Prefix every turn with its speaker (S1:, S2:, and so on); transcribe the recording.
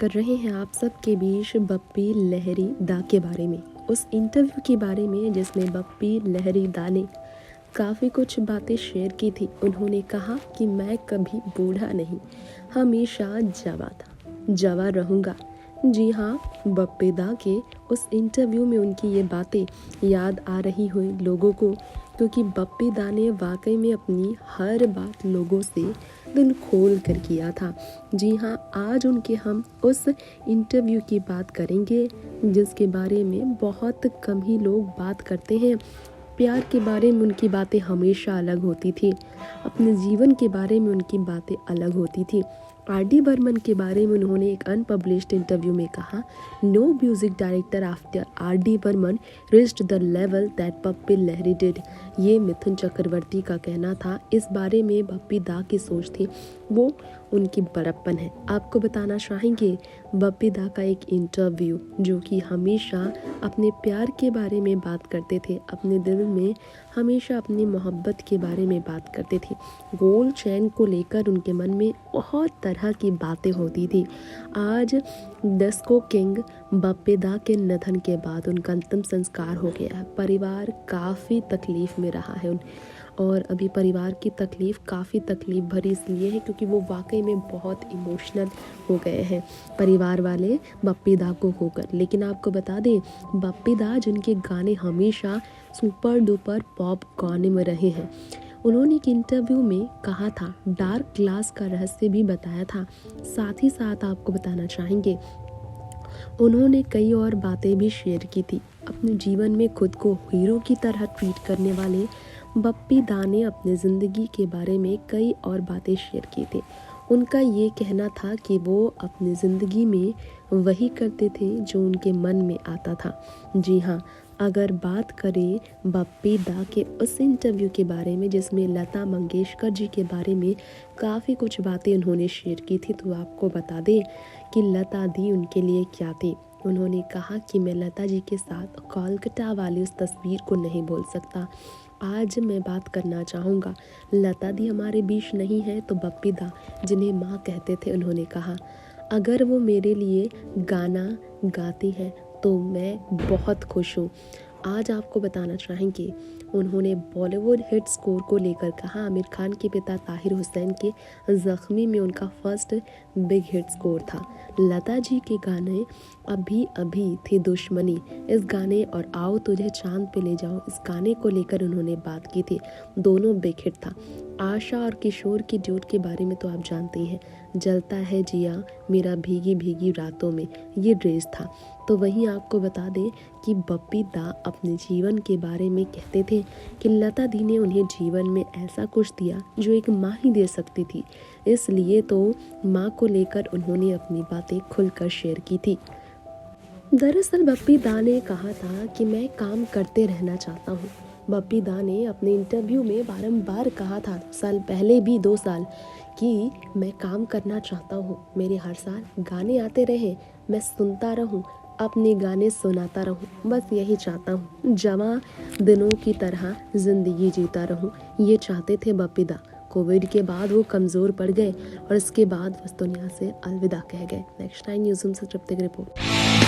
S1: कर रहे हैं आप सबके बीच बप्पी लहरी दा के बारे में, उस इंटरव्यू के बारे में जिसमें बप्पी लहरी दा ने काफ़ी कुछ बातें शेयर की थी। उन्होंने कहा कि मैं कभी बूढ़ा नहीं, हमेशा जवां था, जवां रहूँगा। जी हाँ, बप्पी दा के उस इंटरव्यू में उनकी ये बातें याद आ रही हुई लोगों को, क्योंकि बप्पी दा ने वाकई में अपनी हर बात लोगों से दिल खोल कर किया था। जी हाँ, आज उनके हम उस इंटरव्यू की बात करेंगे जिसके बारे में बहुत कम ही लोग बात करते हैं। प्यार के बारे में उनकी बातें हमेशा अलग होती थी, अपने जीवन के बारे में उनकी बातें अलग होती थी। आर.डी. बर्मन के बारे में उन्होंने एक अनपब्लिश्ड इंटरव्यू में कहा, no music director after R D. Burman reached the level that Bappi Lahiri did. ये मिथुन चक्रवर्ती का कहना था। इस बारे में बप्पी दा की सोच थी, वो उनकी बड़प्पन है। आपको बताना चाहेंगे बप्पी दा का एक इंटरव्यू जो कि हमेशा अपने प्यार के बारे में बात करते थे, अपने दिल में हमेशा अपनी मोहब्बत के बारे में बात करते थे। गोल्ड चैन को लेकर उनके मन में बहुत तरह की बातें होती थी। आज डिस्को किंग बप्पी दा के निधन के बाद उनका अंतिम संस्कार हो गया है। परिवार काफ़ी तकलीफ़ में रहा है और अभी परिवार की तकलीफ़ काफ़ी तकलीफ़ भरी इसलिए है क्योंकि वो वाकई में बहुत इमोशनल हो गए हैं परिवार वाले बप्पी दा को होकर। लेकिन आपको बता दें, बप्पी दा जिनके गाने हमेशा सुपर डुपर पॉप गाने में रहे हैं, उन्होंने एक इंटरव्यू में कहा था, डार्क क्लास का रहस्य भी बताया था। साथ ही साथ आपको बताना चाहेंगे उन्होंने कई और बातें भी शेयर की थी। अपने जीवन में खुद को हीरो की तरह ट्रीट करने वाले बप्पी दा ने अपने ज़िंदगी के बारे में कई और बातें शेयर की थी। उनका ये कहना था कि वो अपनी ज़िंदगी में वही करते थे जो उनके मन में आता था। जी हाँ, अगर बात करें बप्पी दा के उस इंटरव्यू के बारे में जिसमें लता मंगेशकर जी के बारे में काफ़ी कुछ बातें उन्होंने शेयर की थी, तो आपको बता दें कि लता दी उनके लिए क्या थी। उन्होंने कहा कि मैं लता जी के साथ कोलकाता वाली उस तस्वीर को नहीं भूल सकता। आज मैं बात करना चाहूँगा, लता दी हमारे बीच नहीं है तो बप्पी दा जिन्हें माँ कहते थे, उन्होंने कहा अगर वो मेरे लिए गाना गाती है तो मैं बहुत खुश हूँ। आज आपको बताना चाहेंगे उन्होंने बॉलीवुड हिट स्कोर को लेकर कहा, आमिर खान के पिता ताहिर हुसैन के ज़ख्मी में उनका फर्स्ट बिग हिट स्कोर था। लता जी के गाने अभी अभी थी दुश्मनी, इस गाने और आओ तुझे चांद पे ले जाओ, इस गाने को लेकर उन्होंने बात की थी। दोनों बिग हिट था। आशा और किशोर की ड्यूट के बारे में तो आप जानते ही हैं, जलता है जिया मेरा भीगी भीगी रातों में, ये ड्रेस था। तो वहीं आपको बता दें कि बप्पी दा अपने जीवन के बारे में कहते थे कि लता दी ने उन्हें जीवन में ऐसा कुछ दिया जो एक माँ ही दे सकती थी, इसलिए तो माँ को लेकर उन्होंने अपनी बातें खुलकर शेयर की थी। दरअसल बप्पी दा ने कहा था कि मैं काम करते रहना चाहता हूँ। बप्पी दा ने अपने इंटरव्यू में बारंबार कहा था, साल पहले भी 2 साल, कि मैं काम करना चाहता हूँ, मेरे हर साल गाने आते रहें, मैं सुनता रहूँ, अपने गाने सुनाता रहूँ, बस यही चाहता हूँ, जवां दिनों की तरह ज़िंदगी जीता रहूँ। ये चाहते थे बप्पी दा। कोविड के बाद वो कमज़ोर पड़ गए और इसके बाद बस दुनिया से अलविदा कह गए। नेक्स्ट 9 न्यूज़ से तृप्ति की रिपोर्ट।